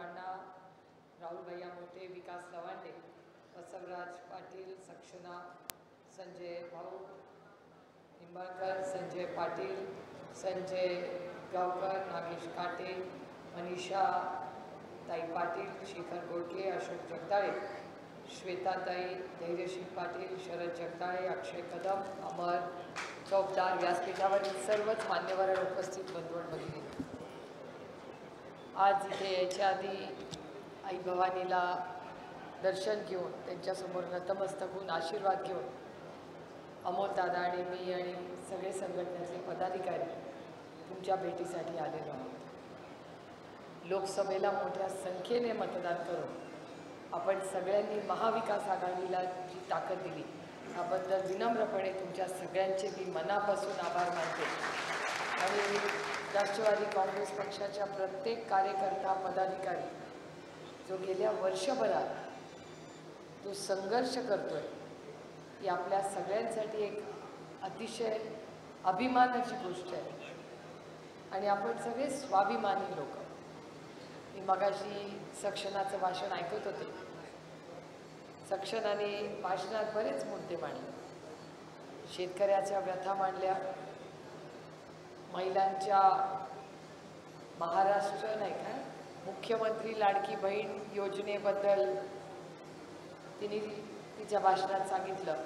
अण्णा, राहुल भैया मोठे, विकास लवांडे, बसवराज पाटील, सक्षना, संजय भाऊ निंबाळकर, संजय पाटील, संजय गावकर, नागेश काटे, मनीषा ताई पाटील, शेखर गोडके, अशोक जगदाळे, श्वेताताई, धैर्यशील पाटील, शरद जगदाळे, अक्षय कदम, अमर चौकदार, व्यासपीठावरील सर्वच मान्यवर उपस्थित बंधू आणि भगिनी, आज इथे यायच्या आधी आई भवानीला दर्शन घेऊन त्यांच्यासमोर नतमस्तक होऊन आशीर्वाद घेऊन अमोल दादा आणि मी आणि सगळे संघटनेचे पदाधिकारी तुमच्या भेटीसाठी आलेलो आहोत। लोकसभेला मोठ्या संख्येने मतदान करून आपण सगळ्यांनी महाविकास आघाडीला जी ताकद दिली त्याबद्दल विनम्रपणे तुमच्या सगळ्यांचे मी मनापासून आभार मानते आणि राष्ट्रवादी काँग्रेस पक्षाच्या प्रत्येक कार्यकर्ता पदाधिकारी जो गेल्या वर्षभरात जो संघर्ष करतोय ही आपल्या सगळ्यांसाठी एक अतिशय अभिमानाची गोष्ट आहे आणि आपण सगळे स्वाभिमानी लोक। मी मगाशी सक्षनाचं भाषण ऐकत होते। सक्षनाने भाषणात बरेच मुद्दे मांडले, शेतकऱ्याच्या व्यथा मांडल्या, महिलांच्या महाराष्ट्र नाही का मुख्यमंत्री लाडकी बहीण योजनेबद्दल तिने तिच्या भाषणात सांगितलं।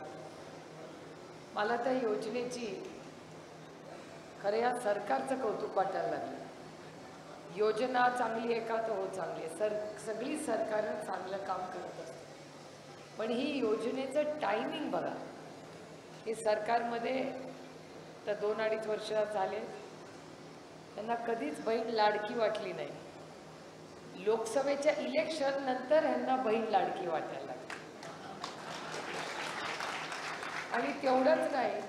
मला त्या योजनेची खऱ्या सरकारचं कौतुक वाटायला लागलं। योजना चांगली आहे का तर हो चांगली आहे, सगळी सरकारं चांगलं काम करत असतात, पण ही योजनेचं टायमिंग बघा। हे सरकारमध्ये तर 2-2.5 वर्ष झाले, त्यांना कधीच बहीण लाडकी वाटली नाही। लोकसभेच्या इलेक्शन नंतर ह्यांना बहीण लाडकी वाटायला लागली आणि तेवढंच नाही,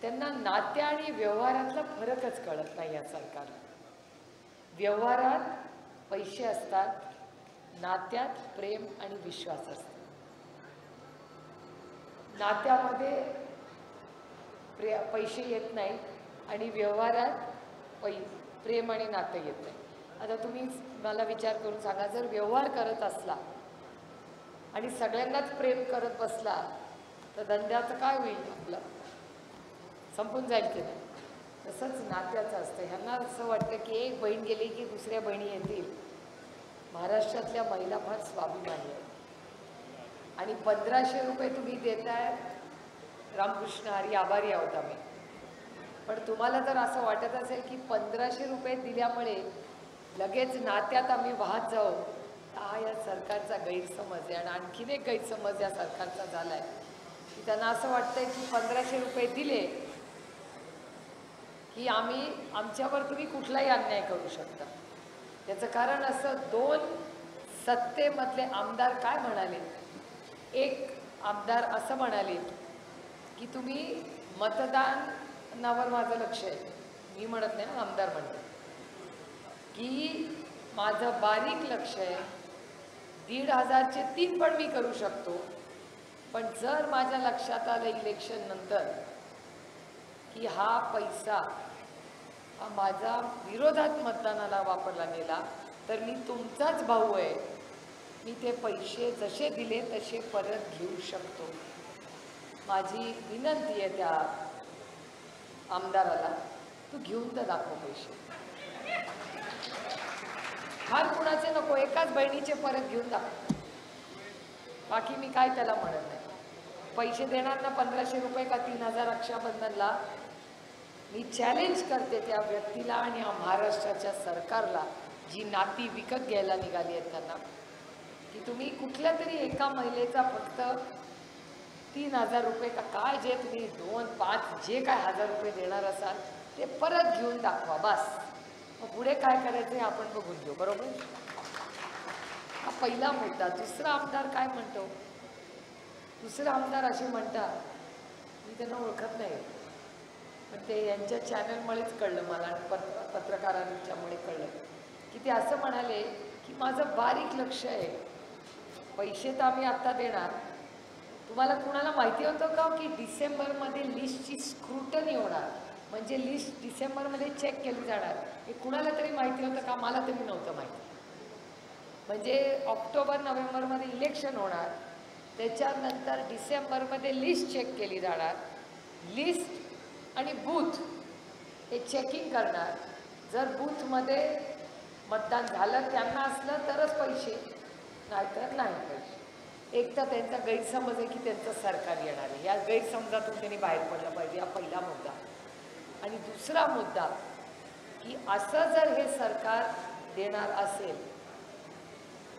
त्यांना नात्या आणि व्यवहारातला फरकच कळत नाही। या सरकारला व्यवहारात पैसे असतात, नात्यात प्रेम आणि विश्वास असतो। नात्यामध्ये पैसे येत नाही आणि व्यवहारात प्रेम आणि नातं येत नाही। आता तुम्ही मला विचार करून सांगा, जर व्यवहार करत असला आणि सगळ्यांनाच प्रेम करत बसला तर धंद्याचं काय होईल? आपलं संपून जाईल की नाही? तसंच नात्याचं असतं। ह्यांना असं वाटतं की एक बहीण गेली की दुसऱ्या बहिणी येतील। महाराष्ट्रातल्या महिला फार स्वाभिमानी आहेत आणि 1500 रुपये तुम्ही देताय, रामकृष्ण हरी आभारी आहोत आम्ही। पण तुम्हाला जर असं वाटत असेल की 1500 रुपये दिल्यामुळे लगेच नात्यात आम्ही वाहत जाऊ, हा या सरकारचा गैरसमज आहे। आणि आणखीन एक गैरसमज या सरकारचा झाला आहे की त्यांना असं वाटतंय की 1500 रुपये दिले की आमच्यावर तुम्ही कुठलाही अन्याय करू शकता। त्याचं कारण असं, 2 सत्तेमधले आमदार काय म्हणाले, एक आमदार असं म्हणाले की तुम्ही मतदानावर माझं लक्ष आहे, मी म्हणत नाही, आमदार म्हणते की माझं बारीक लक्ष आहे, 1500चे 3 पण मी करू शकतो, पण जर माझ्या लक्षात आलं इलेक्शन नंतर की हा पैसा हा माझा विरोधात मतदानाला वापरला गेला तर मी तुमचाच भाऊ आहे, मी ते पैसे जसे दिले तसे परत घेऊ शकतो। माझी विनंती आहे त्या आमदाराला, तू घेऊन तर दाखव पैसे, फार कुणाचे नको, एकाच बहिणीचे परत घेऊन दाखव, बाकी मी काय त्याला म्हणत नाही। पैसे देणार ना 1500 रुपये का 3000 रक्षाबंधनला, मी चॅलेंज करते त्या व्यक्तीला आणि महाराष्ट्राच्या सरकारला जी नाती विकत घ्यायला निघाली आहेत त्यांना, की तुम्ही कुठल्या तरी एका महिलेचा फक्त 3000 रुपये का काय, जे तुम्ही 2-5 जे काय 1000 रुपये देणार असाल ते परत घेऊन दाखवा, बस। मग पुढे काय करायचं हे आपण बघून घेऊ, बरोबर? हा पहिला मुद्दा। दुसरा आमदार काय म्हणतो, दुसरा आमदार असे म्हणतात, मी त्यांना ओळखत नाही पण ते यांच्या चॅनलमुळेच कळलं मला आणि पत्रकारांच्यामुळे कळलं की ते असं म्हणाले की माझं बारीक लक्ष आहे, पैसे तर आम्ही आत्ता देणार। तुम्हाला कुणाला माहिती होतं का की डिसेंबरमध्ये लिस्टची स्क्रुटनी होणार, म्हणजे लिस्ट डिसेंबरमध्ये चेक केली जाणार, हे कुणाला तरी माहिती होतं का? मला तरी नव्हतं माहिती। म्हणजे ऑक्टोबर नोव्हेंबरमध्ये इलेक्शन होणार, त्याच्यानंतर डिसेंबरमध्ये लिस्ट चेक केली जाणार. लिस्ट आणि बूथ हे चेकिंग करणार. जर बूथमध्ये मतदान झालं त्यांना असलं तरच पैसे, नाहीतर नाही पैसे. एक तर त्यांचा गैरसमज आहे की त्यांचं सरकार येणार आहे, या गैरसमजातून त्यांनी बाहेर पडलं पाहिजे, हा पहिला मुद्दा. आणि दुसरा मुद्दा की असं जर हे सरकार देणार असेल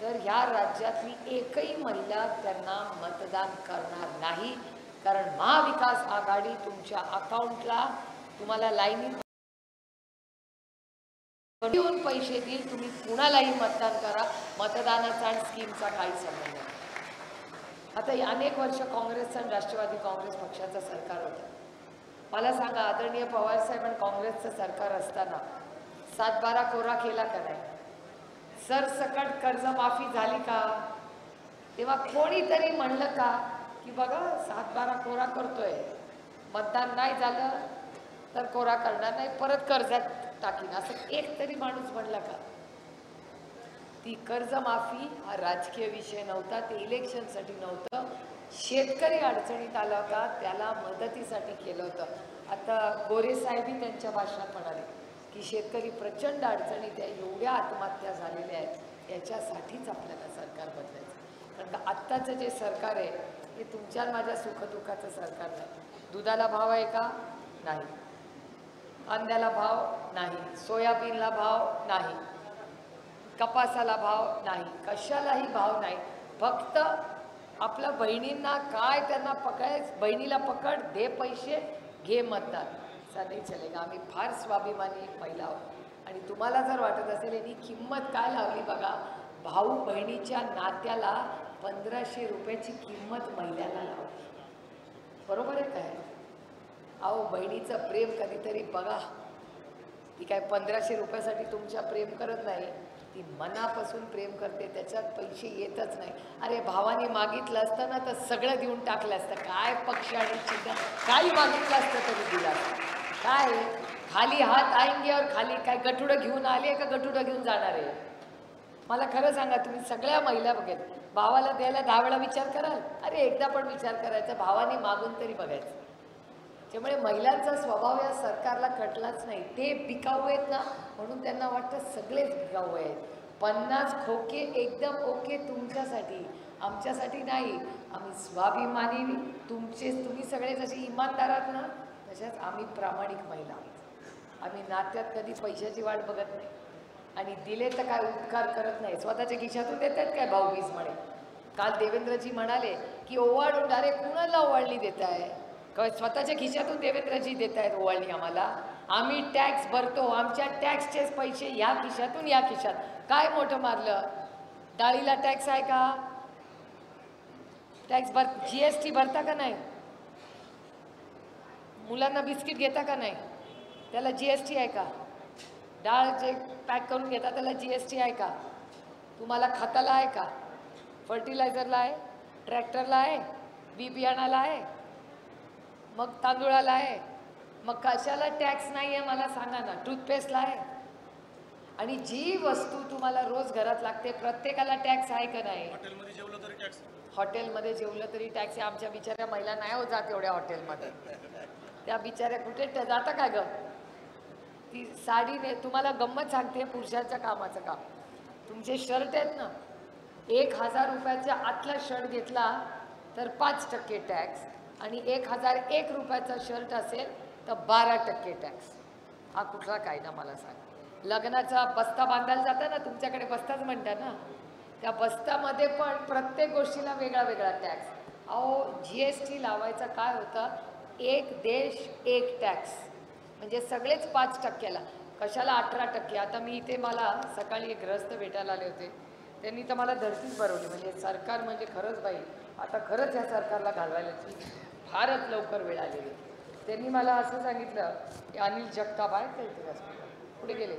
तर ह्या राज्यातली एकही महिला त्यांना मतदान करणार नाही. कारण महाविकास आघाडी तुमच्या अकाउंटला तुम्हाला लाईनीत येऊन पैसे देईल, तुम्ही कुणालाही मतदान करा. मतदानाचा आणि स्कीमचा काही संबंध नाही. आता अनेक वर्ष काँग्रेसचं आणि राष्ट्रवादी काँग्रेस पक्षाचं सरकार होतं. मला सांगा, आदरणीय पवारसाहेब आणि काँग्रेसचं सरकार असताना 7-12 कोरा केला का नाही? सरसकट कर्जमाफी झाली का? तेव्हा कोणीतरी म्हणलं का की बघा 7-12 कोरा करतोय, मतदान नाही झालं तर कोरा करणार नाही, परत कर्जात टाकीन, असं एक तरी माणूस म्हणला का? ती कर्जमाफी हा राजकीय विषय नव्हता, ते इलेक्शनसाठी नव्हतं. शेतकरी अडचणीत आला होता, त्याला मदतीसाठी केलं होतं. आता गोरे साहेबही त्यांच्या भाषणात म्हणाले की शेतकरी प्रचंड अडचणीत आहे, एवढ्या आत्महत्या झालेल्या आहेत, याच्यासाठीच आपल्याला सरकार बदलायचं. कारण का आत्ताचं जे सरकार आहे हे तुमच्या माझ्या सुखदुःखाचं सरकार नाही. दुधाला भाव आहे का? नाही. कांद्याला भाव नाही, सोयाबीनला भाव नाही, कपासाला भाव नाही, कशालाही भाव नाही. फक्त आपल्या बहिणींना काय त्यांना पकडायचं, बहिणीला पकड, दे पैसे, घे मतदान, असा नाही चलेगा. आम्ही फार स्वाभिमानी एक महिला आहोत. आणि तुम्हाला जर वाटत असेल यांनी किंमत काय लावली बघा, भाऊ बहिणीच्या नात्याला 1500 रुपयाची किंमत महिन्याला लावली. बरोबर आहे काय? अहो बहिणीचं प्रेम कधीतरी बघा. ती काय 1500 रुपयासाठी तुमच्या प्रेम करत नाही, ती मनापासून प्रेम करते, त्याच्यात पैसे येतच नाही. अरे भावाने मागितलं असतं ना तर सगळं देऊन टाकलं असतं. काय पक्ष आणि चिन्ह, काही मागितलं असतं तरी दिला. काय खाली हात आएंगे और खाली काय गठुडं घेऊन आले का गठुडं घेऊन जाणार आहे? मला खरं सांगा, तुम्ही सगळ्या महिला बघेल, भावाला द्यायला 10 वेळा विचार कराल? अरे एकदा पण विचार करायचा, भावाने मागून तरी बघायचं. त्यामुळे महिलांचा स्वभाव या सरकारला कटलाच नाही. ते बिकाऊ आहेत ना, म्हणून त्यांना वाटतं सगळेच बिकाऊ आहेत. 50 खोके एकदम ओके तुमच्यासाठी, आमच्यासाठी नाही. आम्ही स्वाभिमानी, तुम्ही सगळे जसे इमानदार आहात ना, तशाच आम्ही प्रामाणिक महिला आहोत. आम्ही नात्यात कधी पैशाची वाट बघत नाही आणि दिले तर काय उपकार करत नाही. स्वतःच्या खिशातून देतात काय भाऊबीज म्हणे. काल देवेंद्रजी म्हणाले की ओवाळून, अरे कुणाला ओवाळणी देत आहे? स्वतःच्या खिशातून देवेंद्रजी देत आहेत ओवाळणी आम्हाला. आम्ही टॅक्स भरतो, आमच्या टॅक्सचेच पैसे या खिशातून या खिशात. काय मोठं मारलं? डाळीला टॅक्स आहे का? टॅक्स GST भरता का नाही? मुलांना बिस्किट घेता का नाही? त्याला GST आहे का? डाळ जे पॅक करून घेता त्याला GST आहे का? तुम्हाला खताला आहे का? फर्टिलायझरला आहे? ट्रॅक्टरला आहे? बी बियाणाला आहे? मग तांदूळाला आहे? मग कशाला टॅक्स नाही आहे मला सांगा ना? टूथपेस्टला आहे? आणि जी वस्तू तुम्हाला रोज घरात लागते प्रत्येकाला टॅक्स आहे का नाही? हॉटेलमध्ये जेवलं तरी टॅक्स. हॉटेलमध्ये जेवलं तरी टॅक्स आहे. आमच्या बिचाऱ्या महिला नाही हो जात एवढ्या हॉटेलमध्ये. त्या बिचाऱ्या कुठे जाता काय ग? ती साडीने, तुम्हाला गंमत सांगते पुरुषाच्या कामाचं काम. तुमचे शर्ट आहेत ना, 1000 रुपयाचा आतला शर्ट घेतला तर 5% टॅक्स, आणि 1001 रुपयाचा शर्ट असेल तर 12% टॅक्स. हा कुठला कायदा मला सांग? लग्नाचा बस्ता बांधायला जाता ना, तुमच्याकडे बस्ताच म्हणतात ना, त्या बस्तामध्ये पण प्रत्येक गोष्टीला वेगळा वेगळा टॅक्स. अहो GST लावायचा काय होतं? एक देश एक टॅक्स, म्हणजे सगळेच 5%ला. कशाला 18%? आता मी इथे, मला सकाळी एक ग्रस्त भेटायला आले होते, त्यांनी तर मला धरतीच भरवली. म्हणजे सरकार म्हणजे खरंच बाई, आता खरंच ह्या सरकारला घालवायची फारच लवकर वेळ आलेली. त्यांनी मला असं सांगितलं की अनिल जगताप आहेत का इथे व्यासपीठात? कुठे गेले?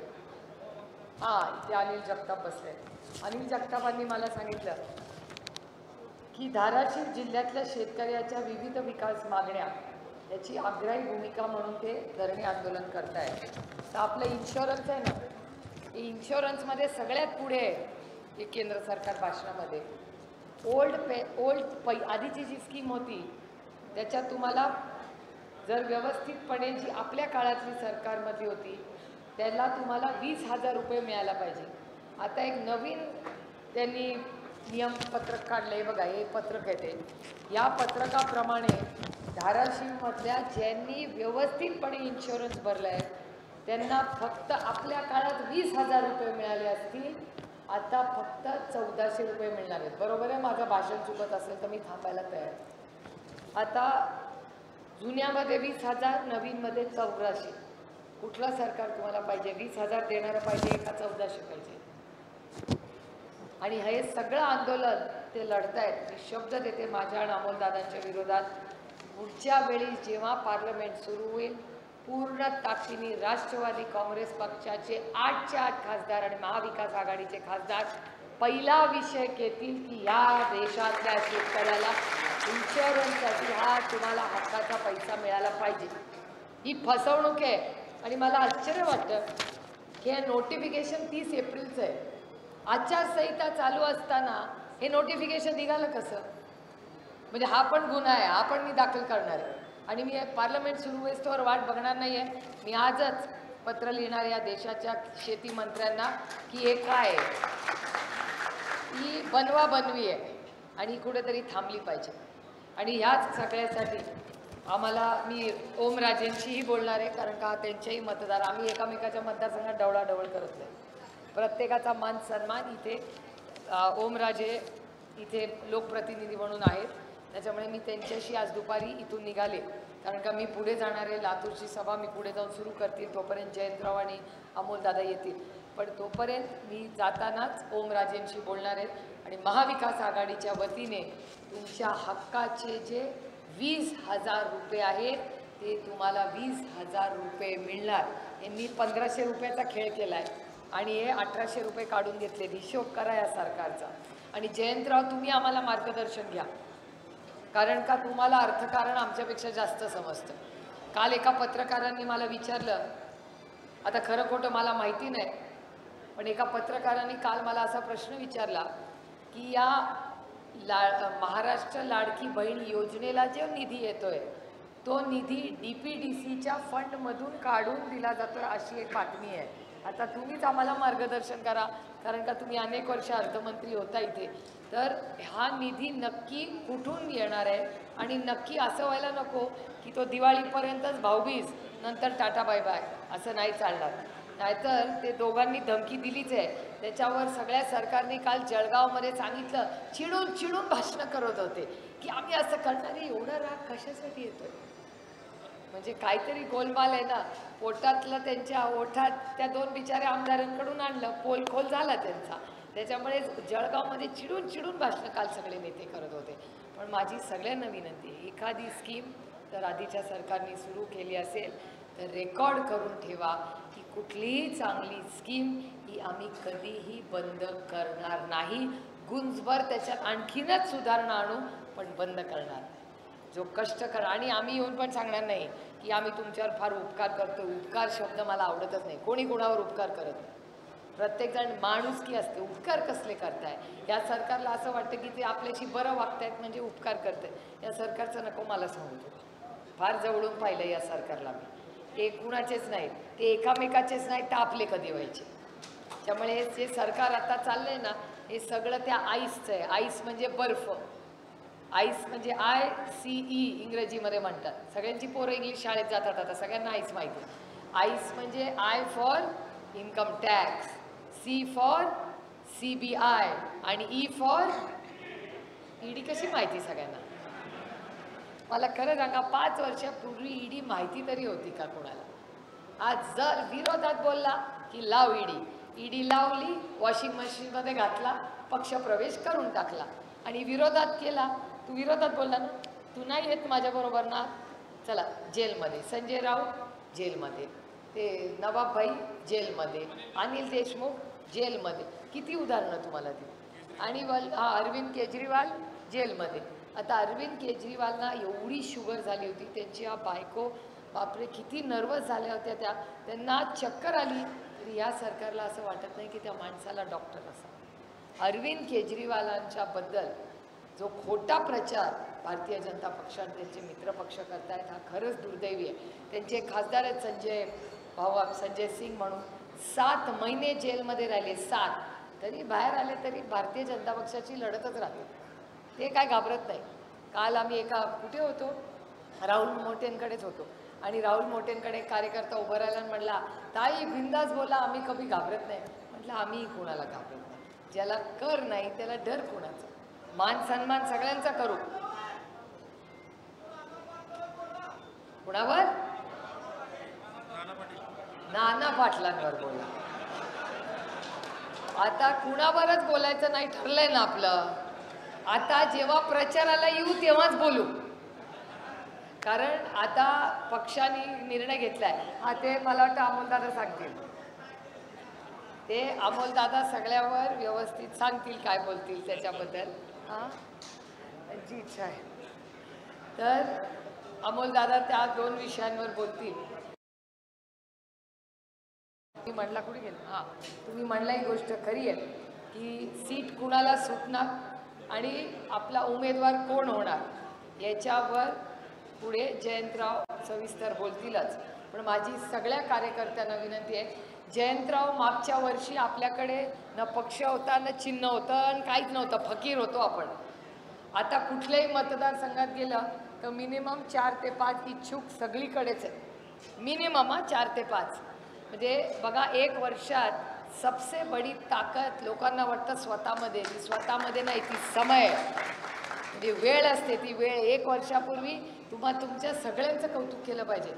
हां, इथे अनिल जगताप बसले. अनिल जगतापांनी मला सांगितलं की धाराशिव जिल्ह्यातल्या शेतकऱ्याच्या विविध विकास मागण्या याची आग्रही भूमिका म्हणून ते धरणे आंदोलन करतायत. तर आपलं इन्शुरन्स आहे ना, इन्शुरन्समध्ये सगळ्यात पुढे आहे केंद्र सरकार भाषणामध्ये आधीची जी स्कीम होती त्याच्यात तुम्हाला जर व्यवस्थितपणे जी आपल्या काळातली सरकारमध्ये होती त्याला तुम्हाला 20,000 रुपये मिळायला पाहिजे. आता एक नवीन त्यांनी नियमपत्रक काढले बघा, हे पत्रक आहे ते. या पत्रकाप्रमाणे धाराशिवमधल्या ज्यांनी व्यवस्थितपणे इन्शुरन्स भरला आहे त्यांना फक्त आपल्या काळात 20,000 रुपये मिळाले असतील, आता फक्त 1,400 रुपये मिळणार आहेत. बरोबर आहे? माझं भाषण चुकत असेल तर मी थांबायला तयार. आता जुन्यामध्ये 20,000, नवीनमध्ये 1,400. कुठलं सरकार तुम्हाला पाहिजे? 20,000 देणारं पाहिजे का 1,400 पाहिजे? आणि हे सगळं आंदोलन ते लढतायत. मी शब्द देते माझ्या आणि अमोलदादांच्या विरोधात, पुढच्या वेळी जेव्हा पार्लमेंट सुरू होईल पूर्ण ताकदीने राष्ट्रवादी काँग्रेस पक्षाचे 8च्या 8 खासदार आणि महाविकास आघाडीचे खासदार पहिला विषय घेतील की या देशातल्या शेतकऱ्याला इन्शुरन्ससाठी हा तुम्हाला हक्काचा पैसा मिळाला पाहिजे. ही फसवणूक आहे. आणि मला आश्चर्य वाटतं की हे नोटिफिकेशन 30 एप्रिलचं आहे. आचारसंहिता चालू असताना हे नोटिफिकेशन निघालं कसं? म्हणजे हा पण गुन्हा आहे, हा पण मी दाखल करणार आहे. आणि मी पार्लमेंट सुरू होईस्तोवर वाट बघणार नाही आहे. मी आजच पत्र लिहिणार या देशाच्या शेती मंत्र्यांना की हे काय आहे, ही बनवाबनवी आहे आणि ही कुठेतरी थांबली पाहिजे. आणि ह्याच सगळ्यासाठी मी ओमराजेंशीही बोलणार आहे, कारण का त्यांच्याही मतदार, आम्ही एकामेकाच्या मतदारसंघात डवळाडवळ करत नाही. प्रत्येकाचा मान सन्मान इथे ओमराजे इथे लोकप्रतिनिधी म्हणून आहेत, त्याच्यामुळे मी त्यांच्याशी आज दुपारी इथून निघाले. कारण का मी पुढे जाणार आहे, लातूरची सभा मी पुढे जाऊन सुरू करतील, तोपर्यंत जयंतराव आणि अमोलदादा येतील. पण तोपर्यंत मी जातानाच ओमराजेंशी बोलणार आहेत आणि महाविकास आघाडीच्या वतीने तुमच्या हक्काचे जे 20,000 रुपये आहेत ते तुम्हाला 20,000 रुपये मिळणार. हे मी 1,500 रुपयाचा खेळ केला आहे आणि हे 1,800 रुपये काढून घेतले. हिशोब करा या सरकारचा. आणि जयंतराव तुम्ही आम्हाला मार्गदर्शन घ्या, कारण का तुम्हाला अर्थकारण आमच्यापेक्षा जास्त समजतं. काल एका पत्रकारांनी मला विचारलं, आता खरं खोटं मला माहिती नाही, पण एका पत्रकारांनी काल मला असा प्रश्न विचारला की या महाराष्ट्र लाडकी बहीण योजनेला जो निधी येतोय तो निधी DPDCच्या फंडमधून काढून दिला जातो, अशी एक बातमी आहे. आता तुम्हीच आम्हाला मार्गदर्शन करा, कारण का तुम्ही अनेक वर्ष अर्थमंत्री होता इथे. तर हा निधी नक्की कुठून येणार आहे आणि नक्की असं व्हायला नको की तो दिवाळीपर्यंतच भाऊबीज नंतर टाटा बाय बाय, असं नाही चालणार. नाहीतर ते दोघांनी धमकी दिलीच आहे. त्याच्यावर सगळ्या सरकारने काल जळगावमध्ये सांगितलं, चिडून चिडून भाषणं करत होते की आम्ही असं करणार. एवढा राग कशासाठी येतोय? म्हणजे काहीतरी गोलमाल आहे ना. पोटातलं त्यांच्या ओठात त्या 2 बिचाऱ्या आमदारांकडून आणलं, पोलखोल झाला त्यांचा. त्याच्यामुळे जळगावमध्ये चिडून चिडून भाषणं काल सगळे नेते करत होते. पण माझी सगळ्यांना विनंती आहे, एखादी स्कीम तर आधीच्या सरकारने सुरू केली असेल तर रेकॉर्ड करून ठेवा की कुठलीही चांगली स्कीम ही आम्ही कधीही बंद करणार नाही. गुंजभर त्याच्यात आणखीनच सुधारणा आणू, पण बंद करणार नाही. जो कष्ट करा, आणि आम्ही येऊन पण सांगणार नाही की आम्ही तुमच्यावर फार उपकार करतो. उपकार शब्द मला आवडतच नाही. कोणी कोणावर उपकार करत नाही. प्रत्येकजण माणुसकी असते. उपकार कसले करताय? या सरकारला असं वाटतं की ते आपल्याशी बरं वागतायत म्हणजे उपकार करताय. या सरकारचं नको मला सांगू. फार जवळून पाहिलं या सरकारला मी. ते कुणाचेच नाहीत, ते एकामेकाचेच नाहीत, तर आपले कधी व्हायचे? त्यामुळे हे जे सरकार आता चाललंय ना, हे सगळं त्या आईसचं आहे. आईस म्हणजे बर्फ. आईस म्हणजे ICE इंग्रजीमध्ये म्हणतात. सगळ्यांची पोरं इंग्लिश शाळेत जातात आता, सगळ्यांना आईस माहिती आहे. आईस म्हणजे I for income tax, C for CBI आणि E फॉर ED. कशी माहिती सगळ्यांना? मला खरं सांगा, 5 वर्षापूर्वी ED माहिती तरी होती का कोणाला? आज जर विरोधात बोलला की लाव ED लावली, वॉशिंग मशीनमध्ये घातला, पक्षप्रवेश करून टाकला. आणि विरोधात केला, तू विरोधात बोलला ना, तू नाही येत माझ्याबरोबर ना, चला जेलमध्ये. संजय राऊत जेलमध्ये, ते नवाबभाई जेलमध्ये, अनिल देशमुख जेलमध्ये. किती उदाहरणं तुम्हाला ती. आणि अरविंद केजरीवाल जेलमध्ये. आता अरविंद केजरीवालना एवढी शुगर झाली होती, त्यांची बायको बापरे किती नर्वस झाल्या होत्या त्या, त्यांना चक्कर आली. तरी या सरकारला असं वाटत नाही की त्या माणसाला डॉक्टर असा. अरविंद केजरीवालांच्या बद्दल जो खोटा प्रचार भारतीय जनता पक्ष आणि त्यांचे मित्रपक्ष करतायत हा खरंच दुर्दैवी आहे. त्यांचे खासदार आहेत संजय सिंग म्हणून 7 महिने जेलमध्ये राहिले 7, तरी बाहेर आले तरी भारतीय जनता पक्षाची लढतच राहते. ते काय घाबरत नाही. काल आम्ही कुठे होतो, राहुल मोटेंकडेच होतो आणि राहुल मोटेंकडे एक कार्यकर्ता उभं राहिला आणि म्हणला, ताई बिंदास बोला, आम्ही कधी घाबरत नाही. म्हटलं आम्ही कोणाला घाबरत नाही. ज्याला कर नाही त्याला डर कोणाचा. मान सन्मान सगळ्यांचा करू. कुणावर? नाना पाटलांवर बोला. आता कुणावरच बोलायचं नाही ठरलंय ना आपलं. आता जेव्हा प्रचाराला येऊ तेव्हाच बोलू, कारण आता पक्षाने निर्णय घेतलाय. हा ते मला वाटतं अमोलदादा सांगतील. ते अमोलदादा सगळ्यावर व्यवस्थित सांगतील काय बोलतील त्याच्याबद्दल. हां त्यांची इच्छा आहे. तर अमोलदादा त्या 2 विषयांवर बोलतील. मी म्हणला कुठे गेलं, हां तुम्ही म्हणला ही गोष्ट खरी आहे की सीट कुणाला सुटणार आणि आपला उमेदवार कोण होणार याच्यावर पुढे जयंतराव सविस्तर बोलतीलच. पण माझी सगळ्या कार्यकर्त्यांना विनंती आहे, जयंतराव मागच्या वर्षी आपल्याकडे न पक्ष होता न चिन्ह होतं आणि काहीच नव्हतं, फकीर होतो आपण. आता कुठल्याही मतदारसंघात गेलं तर मिनिमम 4 ते 5 इच्छुक सगळीकडेच आहे. मिनिमम 4 ते 5 म्हणजे बघा, 1 वर्षात सबसे बडी ताकद लोकांना वाटतं स्वतःमध्ये. ती स्वतःमध्ये नाही, ती समय म्हणजे वेळ असते. ती वेळ 1 वर्षापूर्वी तुमच्या सगळ्यांचं कौतुक केलं पाहिजे.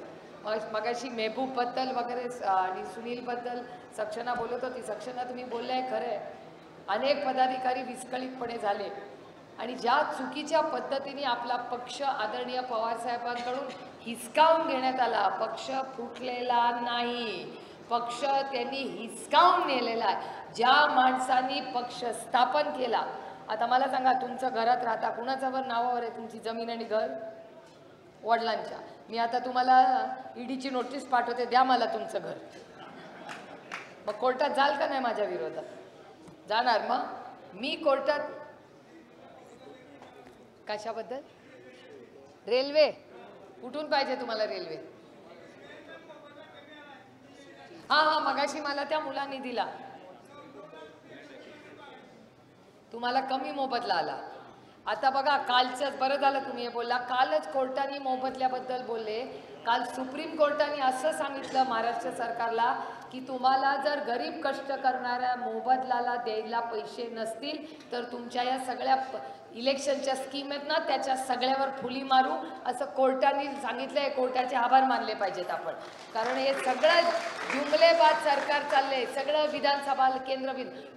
मगाशी मेहबूबबद्दल वगैरे आणि सुनीलबद्दल सक्षना बोलत होती. सक्षना तुम्ही बोललाय खरं आहे, अनेक पदाधिकारी विस्कळीतपणे झाले आणि ज्या चुकीच्या पद्धतीने आपला पक्ष आदरणीय पवारसाहेबांकडून हिसकावून घेण्यात आला. पक्ष फुटलेला नाही, पक्ष त्यांनी हिसकावून नेलेला आहे. ज्या माणसांनी पक्ष स्थापन केला, आता मला सांगा, तुमचं घरात राहता कुणाच्यावर नावावर आहे तुमची जमीन आणि घर? वडिलांच्या. मी आता तुम्हाला ईडीची नोटीस पाठवते, द्या मला तुमचं घर. मग कोर्टात जाल का नाही माझ्या विरोधात? जाणार. मग मी कोर्टात कशाबद्दल? रेल्वे कुठून पाहिजे तुम्हाला रेल्वे? हां मगाशी मला त्या मुलांनी दिला. तुम्हाला कमी मोबदला आला. आता बघा, कालचंच बरं झालं तुम्ही हे बोलला. कालच कोर्टाने मोबदल्याबद्दल बोलले. काल सुप्रीम कोर्टाने असं सांगितलं महाराष्ट्र सरकारला की तुम्हाला जर गरीब कष्ट करणाऱ्या मोबदल्याला द्यायला पैसे नसतील तर तुमच्या या सगळ्या इलेक्शनच्या स्कीम आहेत ना त्याच्या सगळ्यावर फुली मारू, असं कोर्टाने सांगितलं आहे. कोर्टाचे आभार मानले पाहिजेत आपण, कारण हे सगळं जुमलेबाज सरकार चाललंय. सगळं विधानसभा केंद्र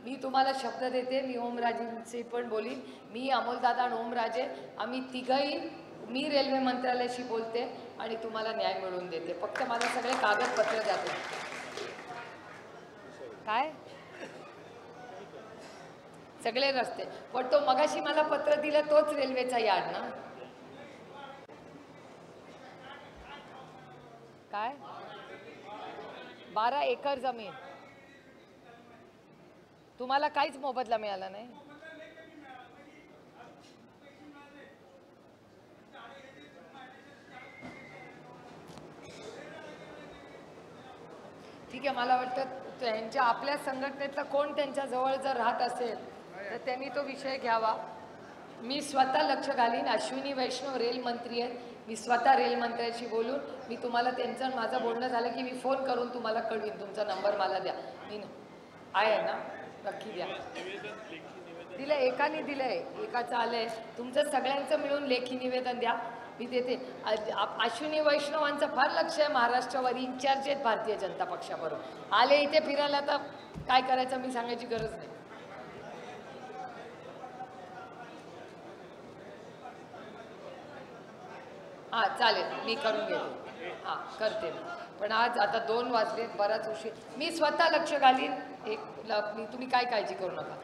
मी तुम्हाला शब्द देते, मी ओमराजेंशी पण बोलीन. मी अमोलदादा आणि ओमराजे आम्ही तिघही, मी रेल्वे मंत्रालयाशी बोलते आणि तुम्हाला न्याय मिळवून देते. फक्त मला सगळे कागदपत्र द्या. काय सगळे रस्ते, पण तो मगाशी मला पत्र दिलं तोच रेल्वेचा यार्ड ना? काय 12 एकर जमीन, तुम्हाला काहीच मोबदला मिळाला नाही? ठीक आहे, मला वाटतं त्यांच्या आपल्या संघटनेतला कोण त्यांच्या जवळ जर राहत असेल तर त्यांनी तो विषय घ्यावा. मी स्वतः लक्ष घालीन. अश्विनी वैष्णव रेल मंत्री आहेत, मी स्वतः रेल मंत्र्याशी बोलून मी तुम्हाला त्यांचं माझं बोलणं झालं की मी फोन करून तुम्हाला कळवीन. तुमचा नंबर मला द्या. मी आहे ना, नक्की द्या. दिलं, एकाने दिलंय, एकाचं आलंय. तुमचं सगळ्यांचं मिळून लेखी निवेदन द्या, मी देते. अश्विनी वैष्णवांचं फार लक्ष आहे महाराष्ट्रावर. इन्चार्ज आहेत भारतीय जनता पक्षाबरोबर. आले इथे फिरायला, तर काय करायचं मी सांगायची गरज नाही. हां चालेल, मी करून घेते. हां करते मी. पण आज आता 2 वाजले, बराच उशीर. मी स्वतः लक्ष घालीन. तुम्ही काय काळजी करू नका.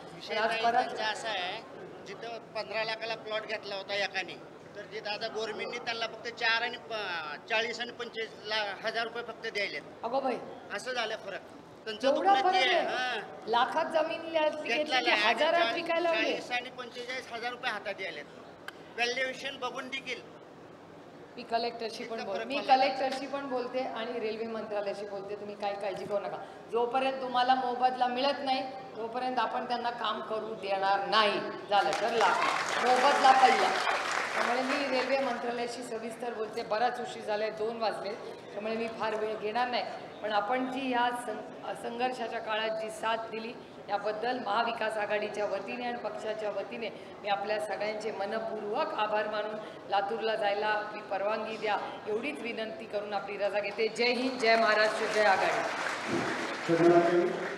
आज परत असं आहे, जिथं 15 लाखाला प्लॉट घेतला होता एकाने, तर जिथं आता गव्हर्नमेंटने त्यांना फक्त 4 आणि 40 आणि 25 हजार रुपये फक्त द्यायले. अगो भाई, असं झालं फरक. त्यांचं एवढा दुखणं फरक ते आहे. आहे. हां. लाखात जमीन घेतली की हजारात विकायला लागली. 40 आणि 45,000 रुपये हातात यायलेत. व्हॅल्युएशन बघून देखील मी कलेक्टरशी पण इतका बोल फरक मी पडला. कलेक्टरशी पण बोलते आणि रेल्वे मंत्रालयाशी बोलते. तुम्ही काही काळजी करू नका. जोपर्यंत तुम्हाला मोबदला मिळत नाही तोपर्यंत आपण त्यांना काम करू देणार नाही. झालं ठरला मोबदला पहिला. त्यामुळे मी रेल्वे मंत्रालयाशी सविस्तर बोलते. बराच उशीर झाला आहे, 2 वाजले. त्यामुळे मी फार वेळ घेणार नाही. पण आपण जी या संघर्षाच्या काळात जी साथ दिली याबद्दल महाविकास आघाडीच्या वतीने आणि पक्षाच्या वतीने मी आपल्या सगळ्यांचे मनपूर्वक आभार मानून लातूरला जायला आपली परवानगी द्या एवढीच विनंती करून आपली रजा घेते. जय हिंद, जय महाराष्ट्र, जय आघाडी. धन्यवाद.